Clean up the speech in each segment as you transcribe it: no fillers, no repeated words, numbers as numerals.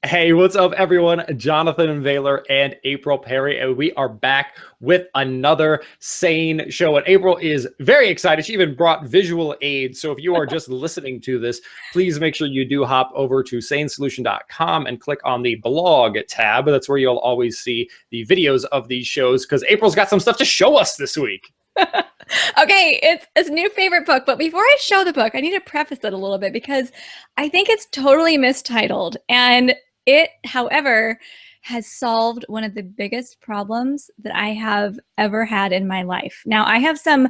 Hey, what's up, everyone? Jonathan and Bailor and April Perry, and we are back with another SANE show. And April is very excited. She even brought visual aids. So if you are just listening to this, please make sure you do hop over to sanesolution.com and click on the blog tab. That's where you'll always see the videos of these shows, because April's got some stuff to show us this week. Okay, it's a new favorite book, but before I show the book, I need to preface it a little bit because I think it's totally mistitled. And it, however, has solved one of the biggest problems that I have ever had in my life. Now, I have some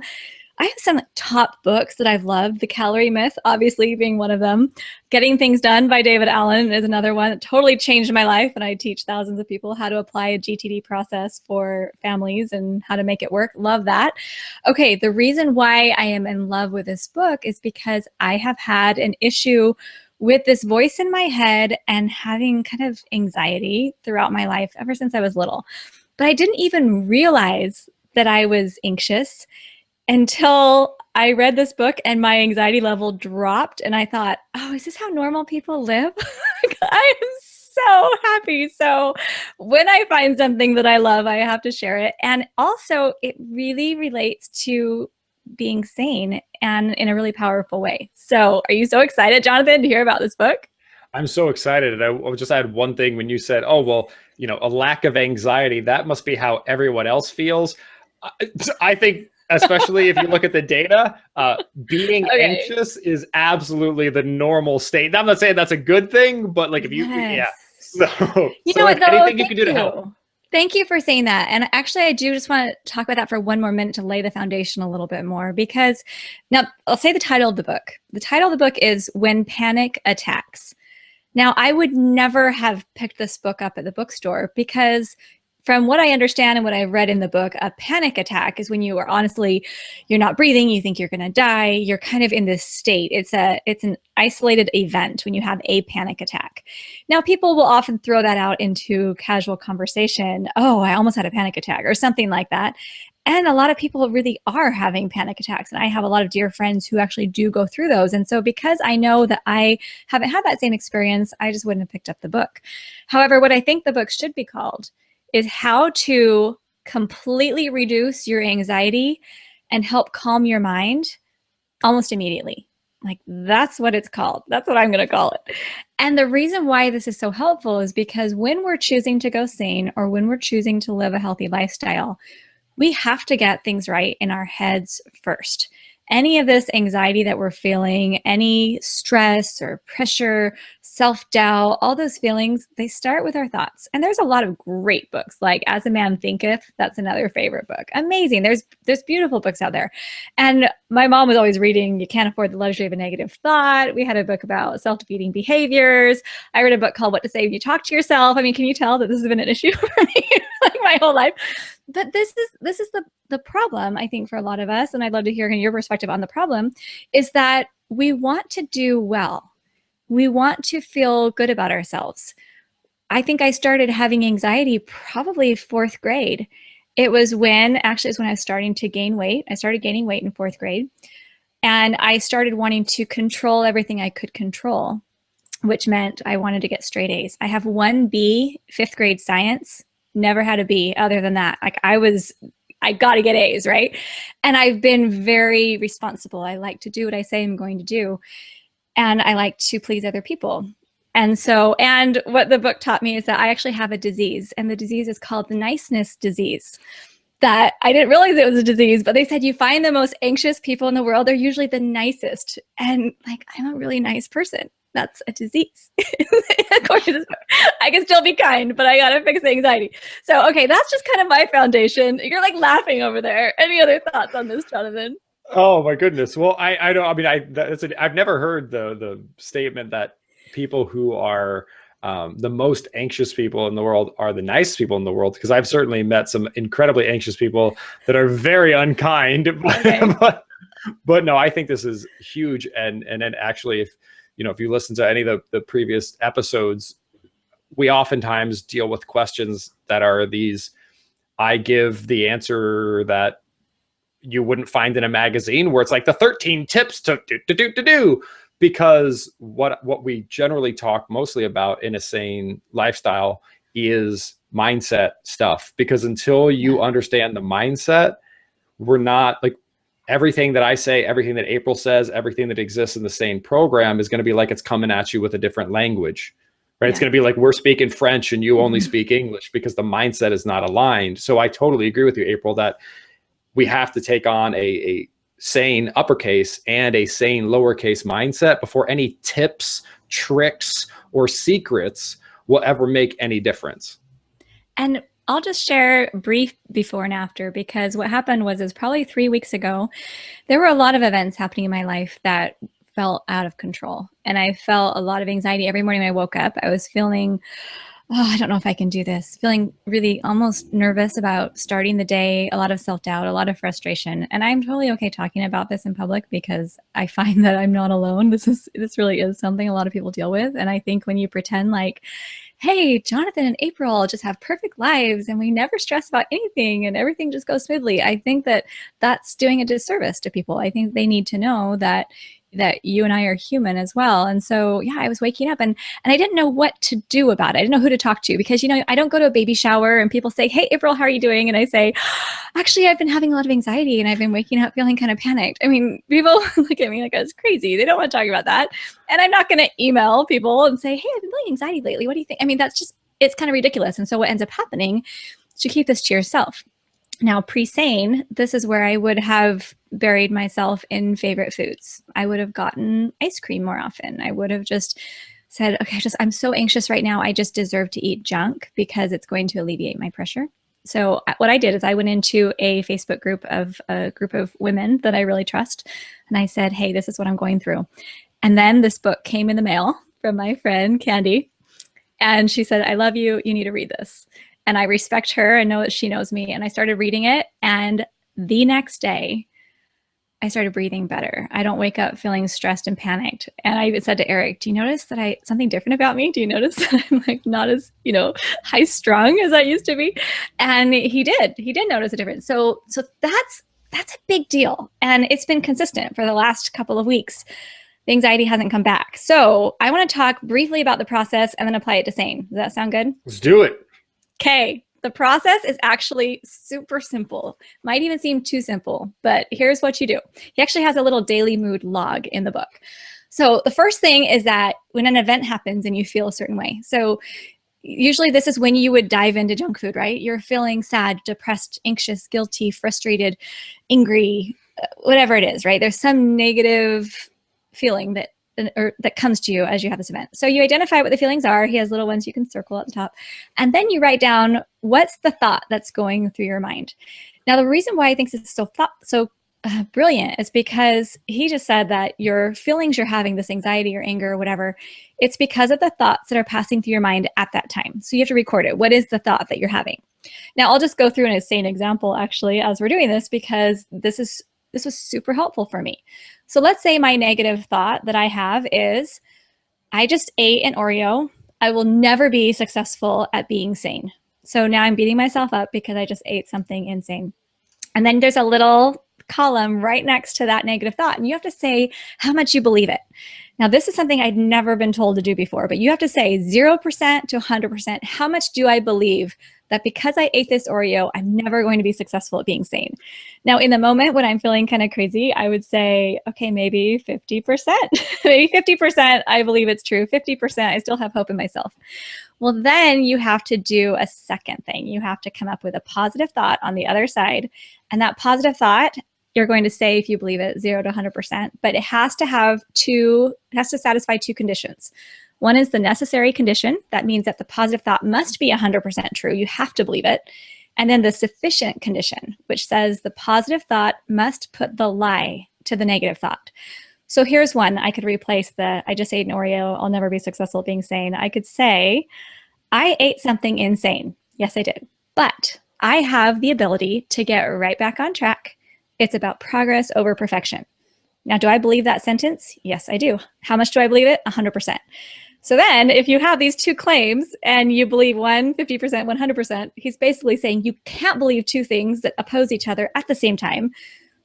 top books that I've loved. The Calorie Myth, obviously, being one of them. Getting Things Done by David Allen is another one that totally changed my life. And I teach thousands of people how to apply a GTD process for families and how to make it work. Love that. Okay, the reason why I am in love with this book is because I have had an issue with this voice in my head and having kind of anxiety throughout my life ever since I was little. But I didn't even realize that I was anxious until I read this book and my anxiety level dropped, and I thought, oh, is this how normal people live? I am so happy. So when I find something that I love, I have to share it. And also, it really relates to being sane and in a really powerful way. So are you so excited, Jonathan, to hear about this book? I'm so excited. I will just add one thing when you said, oh, well, a lack of anxiety, that must be how everyone else feels. I think, especially if you look at the data, being anxious is absolutely the normal state. Now, I'm not saying that's a good thing, but like if you, yeah. So, you know what, though? Anything you can do to help. Thank you for saying that. And actually, I do just want to talk about that for one more minute to lay the foundation a little bit more, because now I'll say the title of the book. The title of the book is When Panic Attacks. Now, I would never have picked this book up at the bookstore because from what I understand and what I've read in the book, a panic attack is when you are you're not breathing, you think you're going to die, you're kind of in this state. It's an isolated event when you have a panic attack. Now, people will often throw that out into casual conversation. Oh, I almost had a panic attack or something like that. And a lot of people really are having panic attacks. And I have a lot of dear friends who actually do go through those. And so because I know that I haven't had that same experience, I just wouldn't have picked up the book. However, what I think the book should be called is How to Completely Reduce Your Anxiety and Help Calm Your Mind Almost Immediately. Like, that's what it's called. That's what I'm going to call it. And the reason why this is so helpful is because when we're choosing to go sane or when we're choosing to live a healthy lifestyle, we have to get things right in our heads first. Any of this anxiety that we're feeling, any stress or pressure, self-doubt, all those feelings, they start with our thoughts. And there's a lot of great books, like As a Man Thinketh. That's another favorite book. Amazing. There's beautiful books out there. And my mom was always reading You Can't Afford the Luxury of a Negative Thought. We had a book about self-defeating behaviors. I read a book called What to Say When You Talk to Yourself. I mean, can you tell that this has been an issue for me like my whole life? But this is the problem, I think, for a lot of us, and I'd love to hear your perspective on the problem, is that we want to do well. We want to feel good about ourselves. I think I started having anxiety probably fourth grade. It was when I was starting to gain weight. I started gaining weight in fourth grade, and I started wanting to control everything I could control, which meant I wanted to get straight A's. I have one B, fifth grade science. Never had a B other than that. Like I got to get A's, right? And I've been very responsible. I like to do what I say I'm going to do. And I like to please other people. And what the book taught me is that I actually have a disease, and the disease is called the niceness disease. That I didn't realize it was a disease, but they said you find the most anxious people in the world, they're usually the nicest. And like, I'm a really nice person. That's a disease. According to this book, I can still be kind, but I gotta fix the anxiety. So, okay, that's just kind of my foundation. You're like laughing over there. Any other thoughts on this, Jonathan? Oh my goodness. Well, I don't. I mean, I've never heard the statement that people who are the most anxious people in the world are the nicest people in the world, because I've certainly met some incredibly anxious people that are very unkind. Okay. but no, I think this is huge. And then actually, if you listen to any of the previous episodes, we oftentimes deal with questions that are these, I give the answer that you wouldn't find in a magazine where it's like the 13 tips to do. because what we generally talk mostly about in a sane lifestyle is mindset stuff, because until you understand the mindset, we're not like, everything that I say, everything that April says, everything that exists in the SANE program is going to be like it's coming at you with a different language, right? It's going to be like we're speaking French and you only speak English, because the mindset is not aligned. So I totally agree with you, April, that we have to take on a SANE uppercase and a SANE lowercase mindset before any tips, tricks, or secrets will ever make any difference. And I'll just share brief before and after, because what happened was probably 3 weeks ago, there were a lot of events happening in my life that felt out of control. And I felt a lot of anxiety every morning when I woke up. I was feeling, oh, I don't know if I can do this, feeling really almost nervous about starting the day, a lot of self-doubt, a lot of frustration. And I'm totally okay talking about this in public, because I find that I'm not alone. This really is something a lot of people deal with. And I think when you pretend like, hey, Jonathan and April just have perfect lives and we never stress about anything and everything just goes smoothly, I think that that's doing a disservice to people. I think they need to know that you and I are human as well. And so, yeah, I was waking up and I didn't know what to do about it. I didn't know who to talk to, because, I don't go to a baby shower and people say, hey, April, how are you doing? And I say, actually, I've been having a lot of anxiety and I've been waking up feeling kind of panicked. I mean, people look at me like I was crazy. They don't want to talk about that. And I'm not going to email people and say, hey, I've been feeling anxiety lately. What do you think? I mean, it's kind of ridiculous. And so what ends up happening is you keep this to yourself. Now, pre-SANE, this is where I would have buried myself in favorite foods. I would have gotten ice cream more often. I would have just said, okay, I'm so anxious right now. I just deserve to eat junk because it's going to alleviate my pressure. So what I did is I went into a Facebook group of a group of women that I really trust. And I said, hey, this is what I'm going through. And then this book came in the mail from my friend Candy. And she said, I love you. You need to read this. And I respect her and know that she knows me. And I started reading it. And the next day, I started breathing better. I don't wake up feeling stressed and panicked. And I even said to Eric, do you notice that something different about me? Do you notice that I'm like not as, high strung as I used to be? And he did notice a difference. So that's a big deal. And it's been consistent for the last couple of weeks. The anxiety hasn't come back. So I want to talk briefly about the process and then apply it to SANE. Does that sound good? Let's do it. Okay. The process is actually super simple. Might even seem too simple, but here's what you do. He actually has a little daily mood log in the book. So the first thing is that when an event happens and you feel a certain way. So usually this is when you would dive into junk food, right? You're feeling sad, depressed, anxious, guilty, frustrated, angry, whatever it is, right? There's some negative feeling that comes to you as you have this event. So you identify what the feelings are. He has little ones you can circle at the top. And then you write down what's the thought that's going through your mind. Now, the reason why I think this is so brilliant is because he just said that your feelings you're having, this anxiety or anger or whatever, it's because of the thoughts that are passing through your mind at that time. So you have to record it. What is the thought that you're having? Now, I'll just go through an SANE example actually as we're doing this, because this was super helpful for me. So let's say my negative thought that I have is, I just ate an Oreo. I will never be successful at being sane. So now I'm beating myself up because I just ate something insane. And then there's a little column right next to that negative thought. And you have to say how much you believe it. Now, this is something I'd never been told to do before, but you have to say 0% to 100%. How much do I believe that because I ate this Oreo, I'm never going to be successful at being sane? Now, in the moment when I'm feeling kind of crazy, I would say, okay, maybe 50%. Maybe 50% I believe it's true. 50% I still have hope in myself. Well, then you have to do a second thing. You have to come up with a positive thought on the other side. And that positive thought, you're going to say, if you believe it, 0 to 100%, but it has to satisfy two conditions. One is the necessary condition. That means that the positive thought must be 100% true. You have to believe it. And then the sufficient condition, which says the positive thought must put the lie to the negative thought. So here's one. I could replace I just ate an Oreo. I'll never be successful at being sane. I could say, I ate something insane. Yes, I did. But I have the ability to get right back on track. It's about progress over perfection. Now, do I believe that sentence? Yes, I do. How much do I believe it? 100%. So then if you have these two claims and you believe one, 50%, 100%, he's basically saying you can't believe two things that oppose each other at the same time.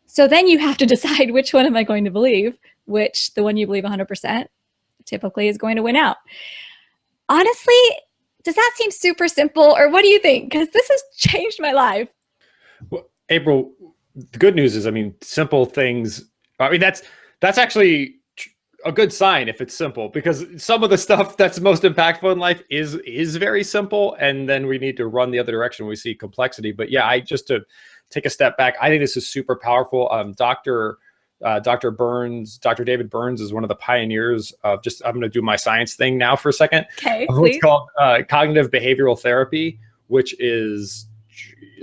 So then you have to decide, which one am I going to believe? which the one you believe 100% typically is going to win out. Honestly, does that seem super simple, or what do you think? Because this has changed my life. Well, April, the good news is, I mean, simple things. I mean, that's actually a good sign if it's simple, because some of the stuff that's most impactful in life is very simple, and then we need to run the other direction when we see complexity. But yeah, just to take a step back, I think this is super powerful. Dr. David Burns is one of the pioneers of I'm going to do my science thing now for a second. Okay, of what's called cognitive behavioral therapy, which is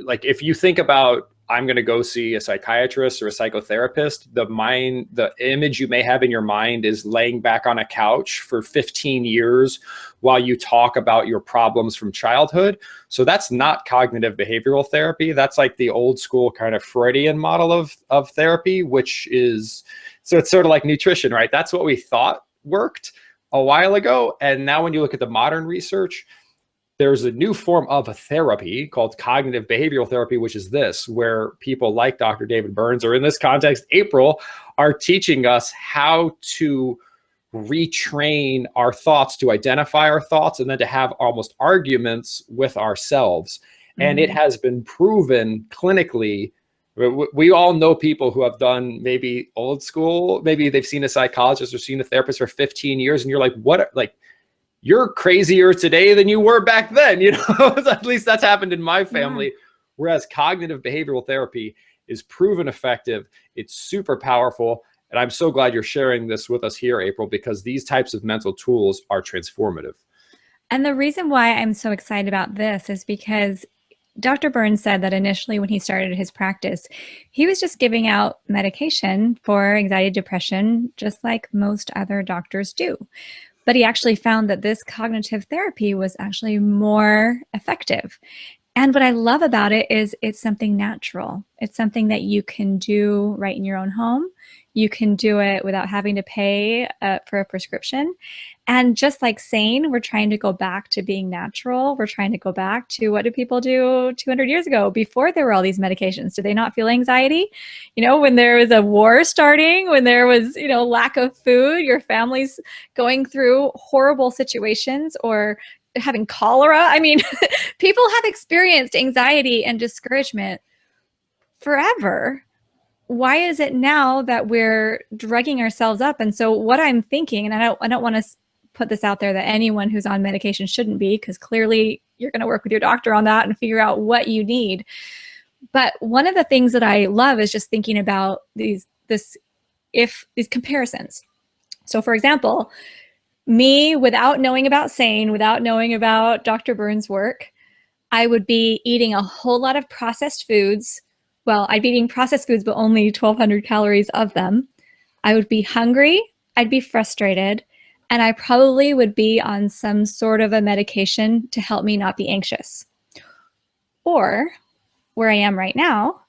like, if you think about, I'm going to go see a psychiatrist or a psychotherapist, the image you may have in your mind is laying back on a couch for 15 years while you talk about your problems from childhood. So that's not cognitive behavioral therapy. That's like the old school kind of Freudian model of therapy, which is, so it's sort of like nutrition, right? That's what we thought worked a while ago. And now when you look at the modern research, there's a new form of a therapy called cognitive behavioral therapy, which is this, where people like Dr. David Burns, or in this context, April, are teaching us how to retrain our thoughts, to identify our thoughts, and then to have almost arguments with ourselves. Mm-hmm. And it has been proven clinically. We all know people who have done maybe old school, maybe they've seen a psychologist or seen a therapist for 15 years, and you're like, what, like, you're crazier today than you were back then, you know. At least that's happened in my family. Yeah. Whereas cognitive behavioral therapy is proven effective. It's super powerful. And I'm so glad you're sharing this with us here, April, because these types of mental tools are transformative. And the reason why I'm so excited about this is because Dr. Burns said that initially when he started his practice, he was just giving out medication for anxiety, depression, just like most other doctors do. But he actually found that this cognitive therapy was actually more effective. And what I love about it is it's something natural. It's something that you can do right in your own home. You can do it without having to pay for a prescription. And just like SANE, we're trying to go back to being natural. We're trying to go back to, what did people do 200 years ago before there were all these medications? Did they not feel anxiety? You know, when there was a war starting, when there was, you know, lack of food, your family's going through horrible situations, or having cholera. I mean, people have experienced anxiety and discouragement forever. Why is it now that we're drugging ourselves up? And so what I'm thinking, and I don't want to put this out there that anyone who's on medication shouldn't be, because clearly you're going to work with your doctor on that and figure out what you need. But one of the things that I love is just thinking about these comparisons. So for example, me, without knowing about SANE, without knowing about Dr. Burns' work, I would be eating a whole lot of processed foods. Well, I'd be eating processed foods, but only 1,200 calories of them. I would be hungry, I'd be frustrated, and I probably would be on some sort of a medication to help me not be anxious. Or where I am right now,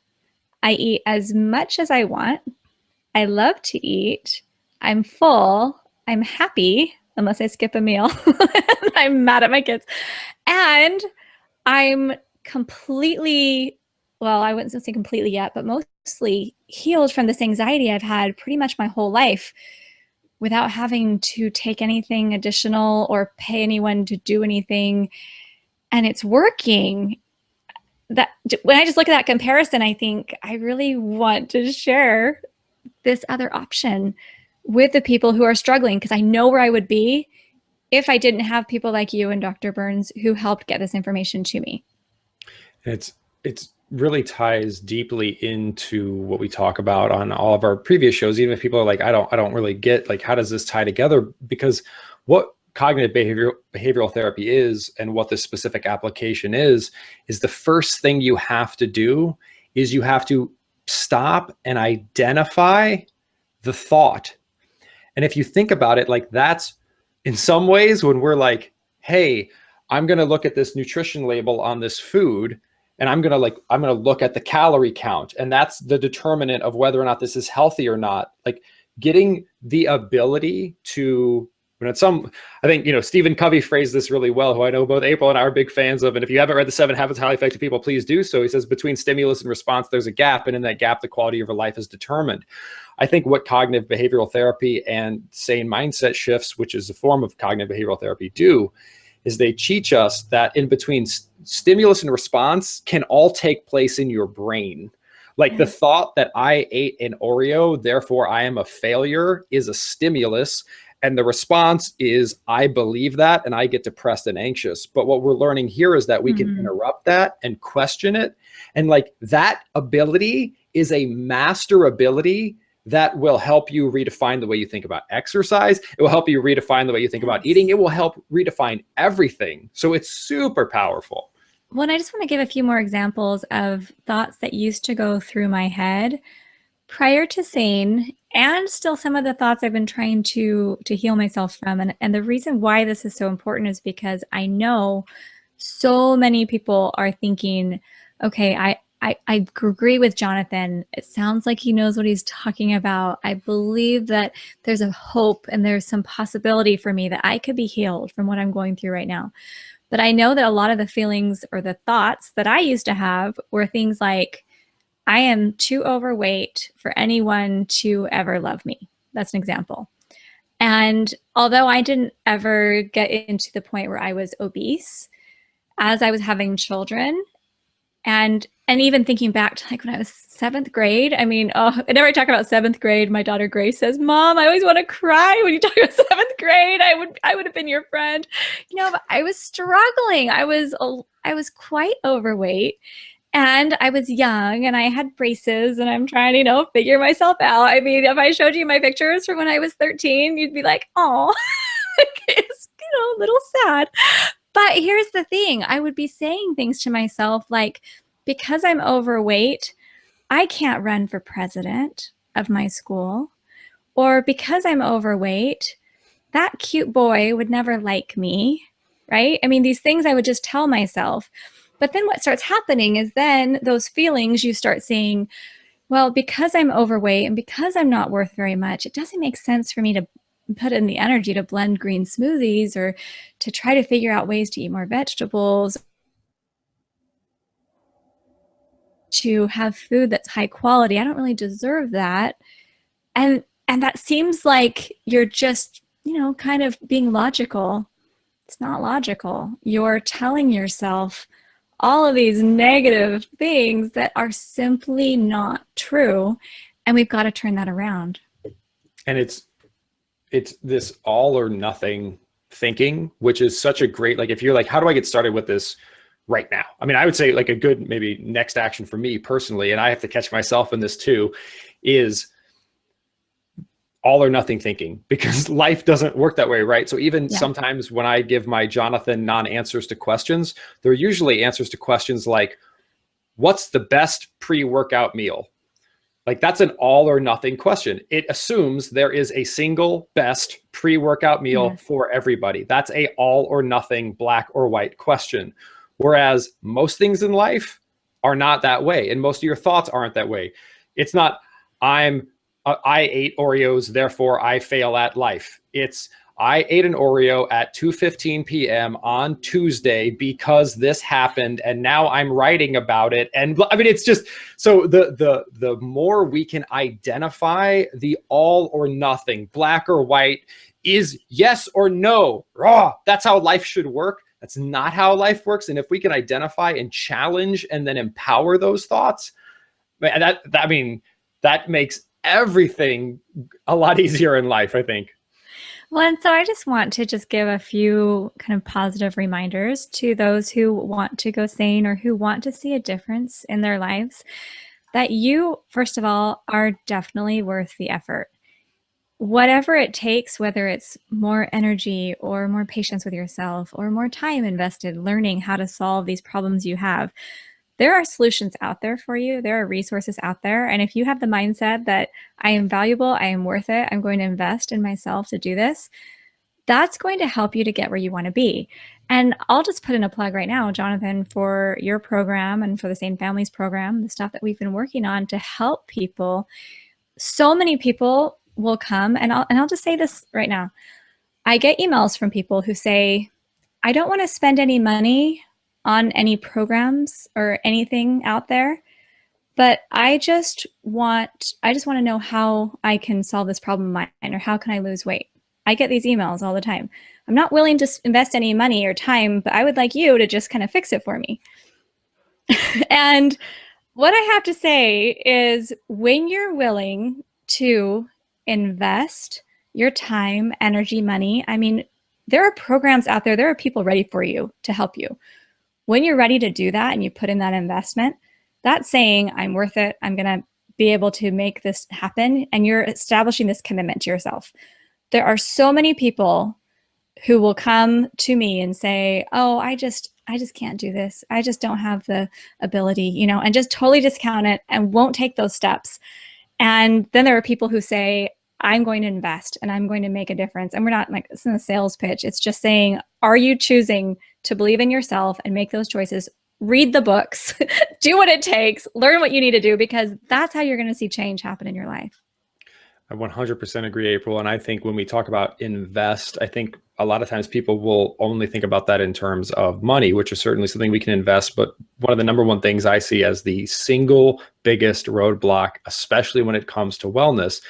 I eat as much as I want. I love to eat. I'm full. I'm happy, unless I skip a meal. I'm mad at my kids. And I'm completely, well, I wouldn't say completely yet, but mostly healed from this anxiety I've had pretty much my whole life without having to take anything additional or pay anyone to do anything. And it's working. That when I just look at that comparison, I think I really want to share this other option with the people who are struggling, because I know where I would be if I didn't have people like you and Dr. Burns who helped get this information to me. It's really ties deeply into what we talk about on all of our previous shows, even if people are like, I don't really get, like, how does this tie together? Because what cognitive behavioral therapy is, and what this specific application is the first thing you have to do is you have to stop and identify the thought. And if you think about it, like, that's in some ways when we're like, hey, I'm going to look at this nutrition label on this food, and I'm going to look at the calorie count, and that's the determinant of whether or not this is healthy or not. Like, getting the ability to, I think, you know, Stephen Covey phrased this really well, who I know both April and I are big fans of. And if you haven't read The 7 Habits of Highly Effective People, please do so. He says, between stimulus and response, there's a gap. And in that gap, the quality of your life is determined. I think what cognitive behavioral therapy and sane mindset shifts, which is a form of cognitive behavioral therapy, do is they teach us that in between stimulus and response can all take place in your brain. Like the thought that I ate an Oreo, therefore I am a failure, is a stimulus. And the response is, I believe that, and I get depressed and anxious. But what we're learning here is that we can interrupt that and question it. And like that ability is a master ability that will help you redefine the way you think about exercise. It will help you redefine the way you think about eating. It will help redefine everything. So it's super powerful. Well, and I just want to give a few more examples of thoughts that used to go through my head prior to SANE, and still some of the thoughts I've been trying to heal myself from. And the reason why this is so important is because I know so many people are thinking, okay, I agree with Jonathan. It sounds like he knows what he's talking about. I believe that there's a hope and there's some possibility for me that I could be healed from what I'm going through right now. But I know that a lot of the feelings or the thoughts that I used to have were things like, I am too overweight for anyone to ever love me. That's an example. And although I didn't ever get into the point where I was obese, as I was having children, and even thinking back to like when I was 7th grade, I mean, whenever I talk about 7th grade, my daughter Grace says, "Mom, I always want to cry when you talk about 7th grade. I would have been your friend." You know, but I was struggling. I was quite overweight. And I was young and I had braces and I'm trying to, figure myself out. I mean, if I showed you my pictures from when I was 13, you'd be like, "Oh, it's, a little sad." But here's the thing. I would be saying things to myself like, because I'm overweight, I can't run for president of my school. Or because I'm overweight, that cute boy would never like me, right? I mean, these things I would just tell myself. But then what starts happening is then those feelings, you start saying, well, because I'm overweight and because I'm not worth very much, it doesn't make sense for me to put in the energy to blend green smoothies or to try to figure out ways to eat more vegetables, to have food that's high quality. I don't really deserve that. And that seems like you're just, kind of being logical. It's not logical. You're telling yourself all of these negative things that are simply not true. And we've got to turn that around. And it's this all or nothing thinking, which is such a great, like, if you're like, how do I get started with this right now? I mean, I would say like a good, maybe next action for me personally, and I have to catch myself in this too, is all or nothing thinking, because life doesn't work that way, right? So even sometimes when I give my Jonathan non-answers to questions, they're usually answers to questions like, what's the best pre-workout meal? Like that's an all or nothing question. It assumes there is a single best pre-workout meal for everybody. That's a all or nothing, black or white question. Whereas most things in life are not that way. And most of your thoughts aren't that way. It's not, I ate Oreos, therefore I fail at life. It's, I ate an Oreo at 2:15 p.m. on Tuesday because this happened, and now I'm writing about it. And I mean, it's just, so the more we can identify the all or nothing, black or white, is yes or no. That's how life should work. That's not how life works. And if we can identify and challenge and then empower those thoughts, that makes everything a lot easier in life, I think. Well, and so I just want to just give a few kind of positive reminders to those who want to go sane or who want to see a difference in their lives, that you, first of all, are definitely worth the effort. Whatever it takes, whether it's more energy or more patience with yourself or more time invested learning how to solve these problems you have, there are solutions out there for you. There are resources out there. And if you have the mindset that I am valuable, I am worth it, I'm going to invest in myself to do this, that's going to help you to get where you want to be. And I'll just put in a plug right now, Jonathan, for your program and for the SANE Families program, the stuff that we've been working on to help people. So many people will come, and I'll just say this right now. I get emails from people who say, I don't want to spend any money on any programs or anything out there, but I just want to know how I can solve this problem of mine, or how can I lose weight? I get these emails all the time. I'm not willing to invest any money or time, but I would like you to just kind of fix it for me. And what I have to say is, when you're willing to invest your time, energy, money, I mean, there are programs out there, there are people ready for you to help you. When you're ready to do that and you put in that investment, that's saying, I'm worth it. I'm going to be able to make this happen. And you're establishing this commitment to yourself. There are so many people who will come to me and say, oh, I just can't do this. I just don't have the ability, you know, and just totally discount it and won't take those steps. And then there are people who say, I'm going to invest and I'm going to make a difference. And we're not like, it's in a sales pitch. It's just saying, are you choosing to believe in yourself and make those choices? Read the books, do what it takes, learn what you need to do, because that's how you're going to see change happen in your life. I 100% agree, April. And I think when we talk about invest, I think a lot of times people will only think about that in terms of money, which is certainly something we can invest. But one of the number one things I see as the single biggest roadblock, especially when it comes to wellness,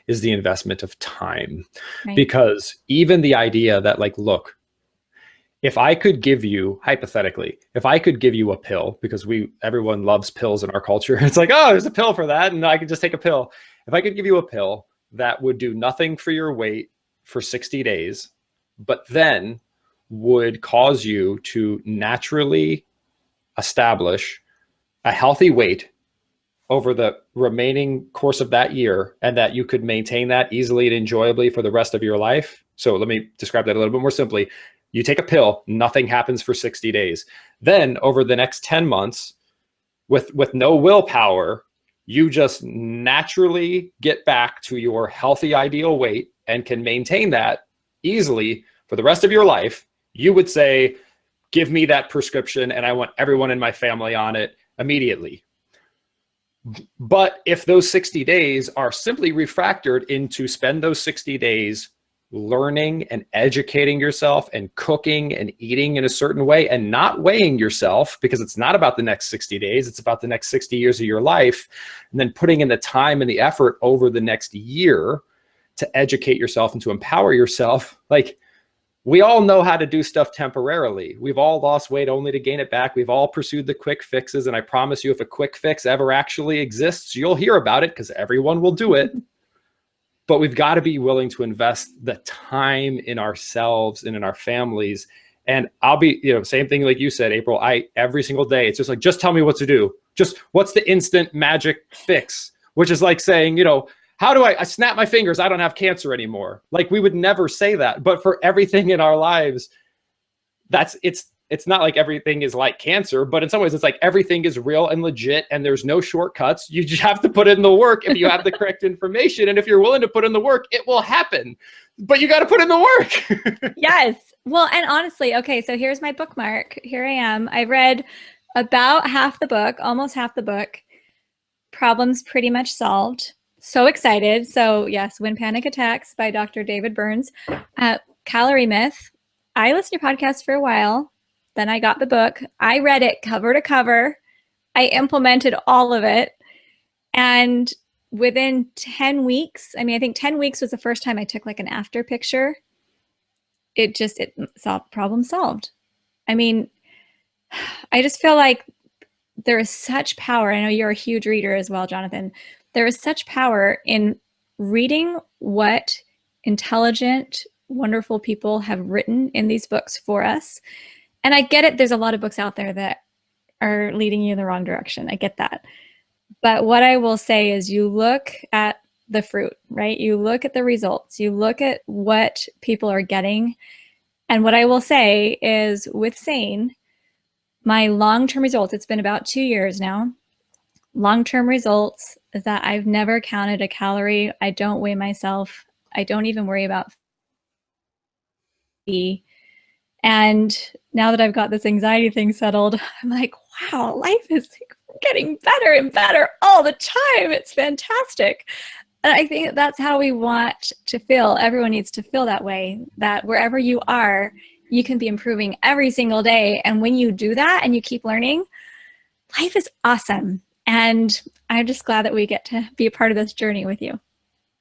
is the investment of time. Right. Because even the idea that, like, look, if I could give you, hypothetically, if I could give you a pill, because everyone loves pills in our culture. It's like, oh, there's a pill for that, and I could just take a pill. If I could give you a pill that would do nothing for your weight for 60 days, but then would cause you to naturally establish a healthy weight over the remaining course of that year, and that you could maintain that easily and enjoyably for the rest of your life. So let me describe that a little bit more simply. You take a pill, nothing happens for 60 days. Then over the next 10 months, with no willpower, you just naturally get back to your healthy ideal weight and can maintain that easily for the rest of your life. You would say, give me that prescription and I want everyone in my family on it immediately. But if those 60 days are simply refactored into spend those 60 days learning and educating yourself and cooking and eating in a certain way and not weighing yourself, because it's not about the next 60 days, it's about the next 60 years of your life, and then putting in the time and the effort over the next year to educate yourself and to empower yourself. Like, we all know how to do stuff temporarily. We've all lost weight only to gain it back. We've all pursued the quick fixes. And I promise you, if a quick fix ever actually exists, you'll hear about it because everyone will do it. But we've got to be willing to invest the time in ourselves and in our families. And I'll be, same thing like you said, April, every single day, it's just like, just tell me what to do. Just what's the instant magic fix, which is like saying, how do I snap my fingers? I don't have cancer anymore. Like, we would never say that, but for everything in our lives, it's not like everything is like cancer, but in some ways it's like everything is real and legit and there's no shortcuts. You just have to put in the work if you have the correct information. And if you're willing to put in the work, it will happen, but you got to put in the work. Yes. Well, and honestly, okay, so here's my bookmark. Here I am. I read about half the book, almost half the book. Problems pretty much solved. So excited. So yes, When Panic Attacks by Dr. David Burns. Calorie Myth. I listened to your podcast for a while. Then I got the book. I read it cover to cover. I implemented all of it. And within 10 weeks, I think 10 weeks was the first time I took like an after picture. It problem solved. I just feel like there is such power. I know you're a huge reader as well, Jonathan. There is such power in reading what intelligent, wonderful people have written in these books for us. And I get it. There's a lot of books out there that are leading you in the wrong direction. I get that. But what I will say is, you look at the fruit, right? You look at the results. You look at what people are getting. And what I will say is, with SANE, my long-term results, it's been about 2 years now. Long-term results is that I've never counted a calorie. I don't weigh myself. I don't even worry about food. And now that I've got this anxiety thing settled, I'm like, wow, life is getting better and better all the time. It's fantastic. And I think that's how we want to feel. Everyone needs to feel that way, that wherever you are, you can be improving every single day. And when you do that and you keep learning, life is awesome. And I'm just glad that we get to be a part of this journey with you.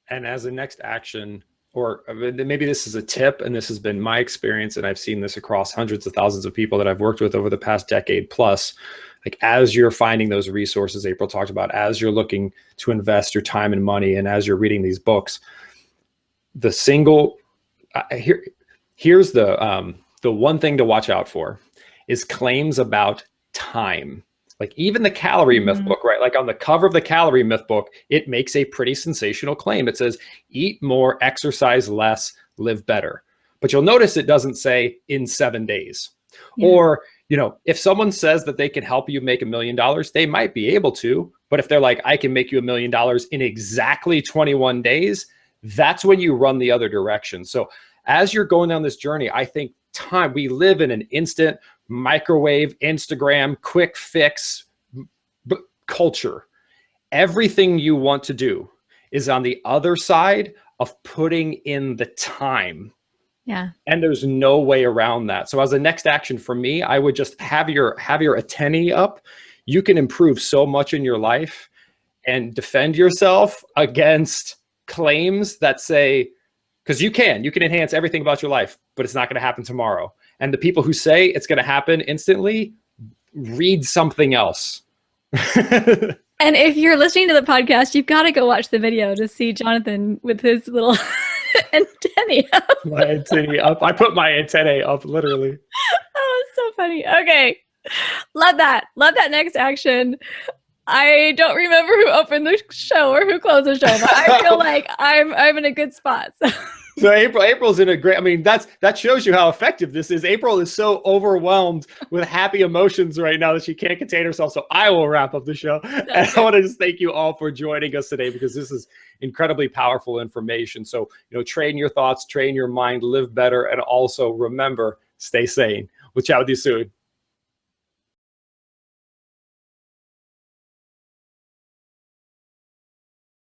And as a next action, or maybe this is a tip, and this has been my experience, and I've seen this across hundreds of thousands of people that I've worked with over the past decade plus, like as you're finding those resources April talked about, as you're looking to invest your time and money, and as you're reading these books, the single, here's the one thing to watch out for is claims about time. Like even the Calorie Myth book, right? Like on the cover of the Calorie Myth book, it makes a pretty sensational claim. It says, eat more, exercise less, live better. But you'll notice it doesn't say in 7 days. Yeah. Or, you know, if someone says that they can help you make $1 million, they might be able to. But if they're like, I can make you $1 million in exactly 21 days, that's when you run the other direction. So as you're going down this journey, I think time, we live in an instant microwave, Instagram, quick fix culture. Everything you want to do is on the other side of putting in the time. Yeah. And there's no way around that. So as a next action for me, I would just have your attendee up. You can improve so much in your life and defend yourself against claims that say, because you can enhance everything about your life, but it's not going to happen tomorrow. And the people who say it's going to happen instantly, read something else. And if you're listening to the podcast, you've got to go watch the video to see Jonathan with his little antennae up. My antennae up. I put my antennae up, literally. Oh, it's so funny. Okay. Love that. Love that next action. I don't remember who opened the show or who closed the show, but I feel like I'm in a good spot. So April's in a great, I mean, that shows you how effective this is. April is so overwhelmed with happy emotions right now that she can't contain herself. So I will wrap up the show. And I want to just thank you all for joining us today, because this is incredibly powerful information. So, you know, train your thoughts, train your mind, live better, and also remember, stay sane. We'll chat with you soon.